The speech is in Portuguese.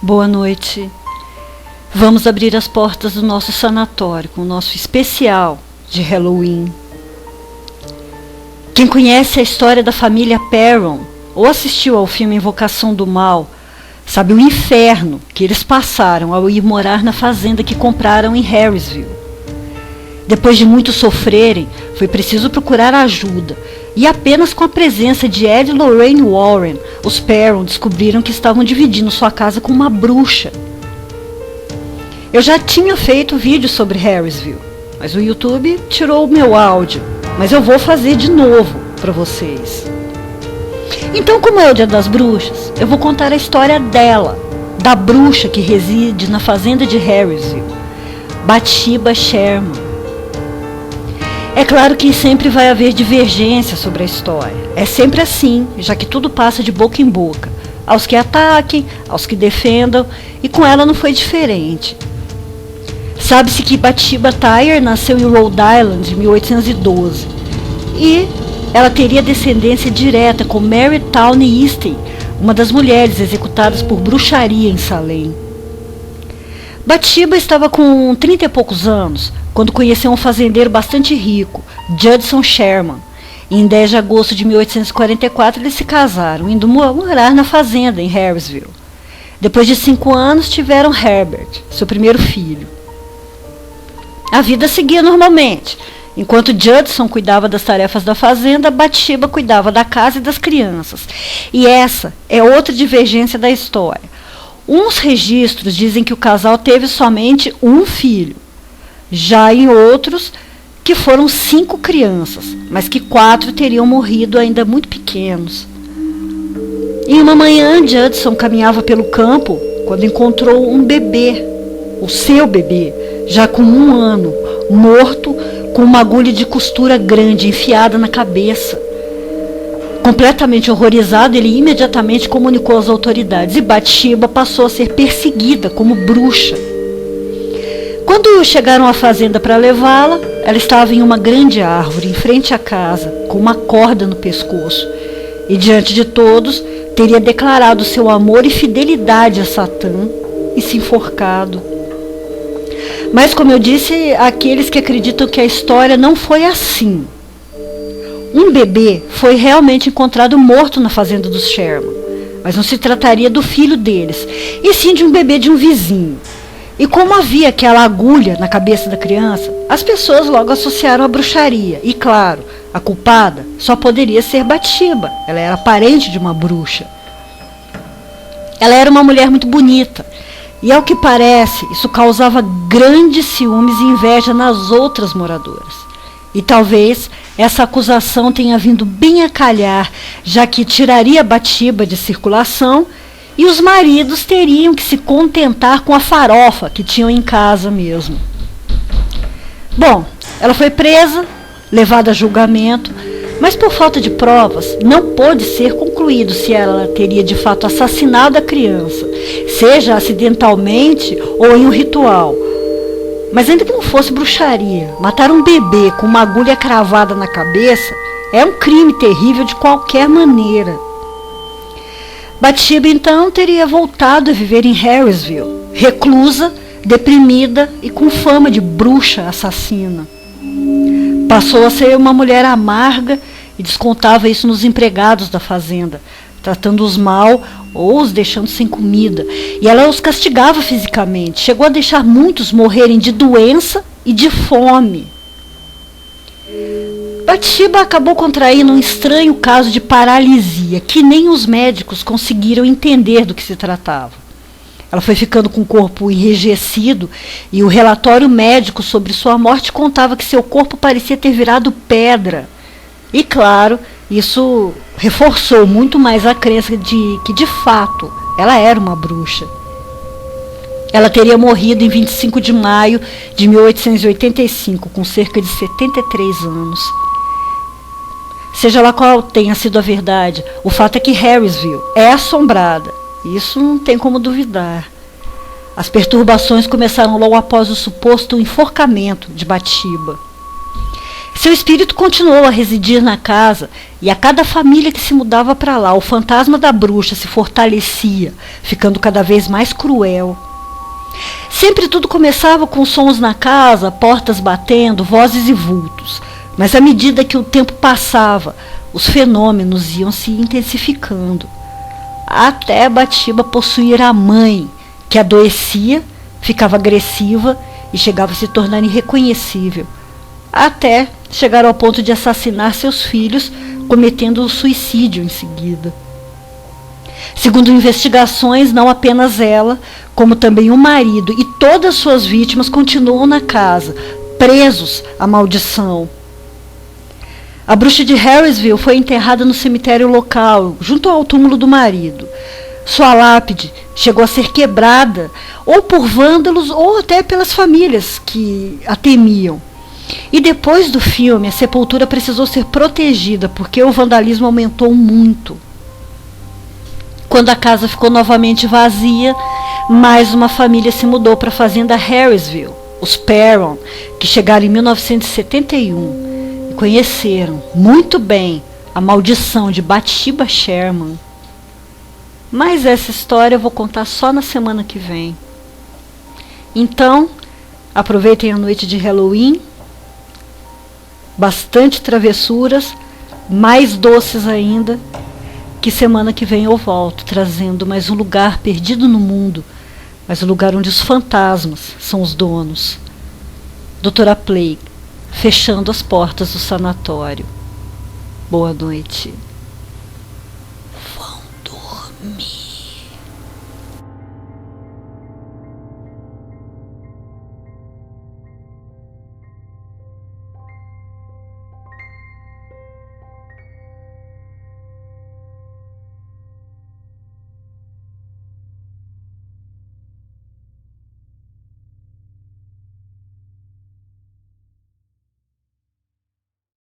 Boa noite. Vamos abrir as portas do nosso sanatório com o nosso especial de Halloween. Quem conhece a história da família Perron ou assistiu ao filme Invocação do Mal, sabe o inferno que eles passaram ao ir morar na fazenda que compraram em Harrisville. Depois de muito sofrerem, foi preciso procurar ajuda, e apenas com a presença de Ed e Lorraine Warren, os Perron descobriram que estavam dividindo sua casa com uma bruxa. Eu já tinha feito vídeo sobre Harrisville, mas o YouTube tirou o meu áudio, mas eu vou fazer de novo para vocês. Então, como é o Dia das Bruxas, eu vou contar a história dela, da bruxa que reside na fazenda de Harrisville, Bathsheba Sherman. É claro que sempre vai haver divergência sobre a história. É sempre assim, já que tudo passa de boca em boca. Aos que ataquem, aos que defendam, e com ela não foi diferente. Sabe-se que Bathsheba Tyre nasceu em Rhode Island em 1812. E ela teria descendência direta com Mary Towney Easton, uma das mulheres executadas por bruxaria em Salem. Bathsheba estava com 30 e poucos anos, quando conheceu um fazendeiro bastante rico, Judson Sherman. E em 10 de agosto de 1844 eles se casaram, indo morar na fazenda em Harrisville. Depois de 5 anos tiveram Herbert, seu primeiro filho. A vida seguia normalmente. Enquanto Judson cuidava das tarefas da fazenda, Bathsheba cuidava da casa e das crianças. E essa é outra divergência da história. Uns registros dizem que o casal teve somente um filho. Já em outros, que foram 5 crianças, mas que 4 teriam morrido ainda muito pequenos. Em uma manhã, Judson caminhava pelo campo quando encontrou um bebê, o seu bebê, já com 1 ano, morto, com uma agulha de costura grande enfiada na cabeça. Completamente horrorizado, ele imediatamente comunicou às autoridades e Bathsheba passou a ser perseguida como bruxa. Quando chegaram à fazenda para levá-la, ela estava em uma grande árvore, em frente à casa, com uma corda no pescoço. E diante de todos, teria declarado seu amor e fidelidade a Satã e se enforcado. Mas, como eu disse, há aqueles que acreditam que a história não foi assim. Um bebê foi realmente encontrado morto na fazenda dos Sherman, mas não se trataria do filho deles, e sim de um bebê de um vizinho. E como havia aquela agulha na cabeça da criança, as pessoas logo associaram a bruxaria. E claro, a culpada só poderia ser Bathsheba. Ela era parente de uma bruxa. Ela era uma mulher muito bonita. E ao que parece, isso causava grandes ciúmes e inveja nas outras moradoras. E talvez essa acusação tenha vindo bem a calhar, já que tiraria Bathsheba de circulação e os maridos teriam que se contentar com a farofa que tinham em casa mesmo. Bom, ela foi presa, levada a julgamento, mas por falta de provas não pôde ser concluído se ela teria de fato assassinado a criança, seja acidentalmente ou em um ritual. Mas ainda que não fosse bruxaria, matar um bebê com uma agulha cravada na cabeça é um crime terrível de qualquer maneira. Bathsheba então teria voltado a viver em Harrisville, reclusa, deprimida e com fama de bruxa assassina. Passou a ser uma mulher amarga e descontava isso nos empregados da fazenda, tratando-os mal ou os deixando sem comida. E ela os castigava fisicamente, chegou a deixar muitos morrerem de doença e de fome. Bathsheba acabou contraindo um estranho caso de paralisia, que nem os médicos conseguiram entender do que se tratava. Ela foi ficando com o corpo enrijecido e o relatório médico sobre sua morte contava que seu corpo parecia ter virado pedra. E claro, isso reforçou muito mais a crença de que, de fato, ela era uma bruxa. Ela teria morrido em 25 de maio de 1885, com cerca de 73 anos. Seja lá qual tenha sido a verdade, o fato é que Harrisville é assombrada. Isso não tem como duvidar. As perturbações começaram logo após o suposto enforcamento de Bathsheba. Seu espírito continuou a residir na casa, e a cada família que se mudava para lá, o fantasma da bruxa se fortalecia, ficando cada vez mais cruel. Sempre tudo começava com sons na casa, portas batendo, vozes e vultos. Mas à medida que o tempo passava, os fenômenos iam se intensificando. Até Bathsheba possuir a mãe, que adoecia, ficava agressiva e chegava a se tornar irreconhecível, até chegar ao ponto de assassinar seus filhos, cometendo o suicídio em seguida. Segundo investigações, não apenas ela, como também o marido e todas suas vítimas continuam na casa, presos à maldição. A bruxa de Harrisville foi enterrada no cemitério local, junto ao túmulo do marido. Sua lápide chegou a ser quebrada, ou por vândalos, ou até pelas famílias que a temiam. E depois do filme, a sepultura precisou ser protegida, porque o vandalismo aumentou muito. Quando a casa ficou novamente vazia, mais uma família se mudou para a fazenda Harrisville, os Perron, que chegaram em 1971 e conheceram muito bem a maldição de Bathsheba Sherman. Mas essa história eu vou contar só na semana que vem. Então, aproveitem a noite de Halloween, bastante travessuras, mais doces ainda, que semana que vem eu volto, trazendo mais um lugar perdido no mundo, mas o lugar onde os fantasmas são os donos. Doutora Plague, fechando as portas do sanatório. Boa noite. Vão dormir.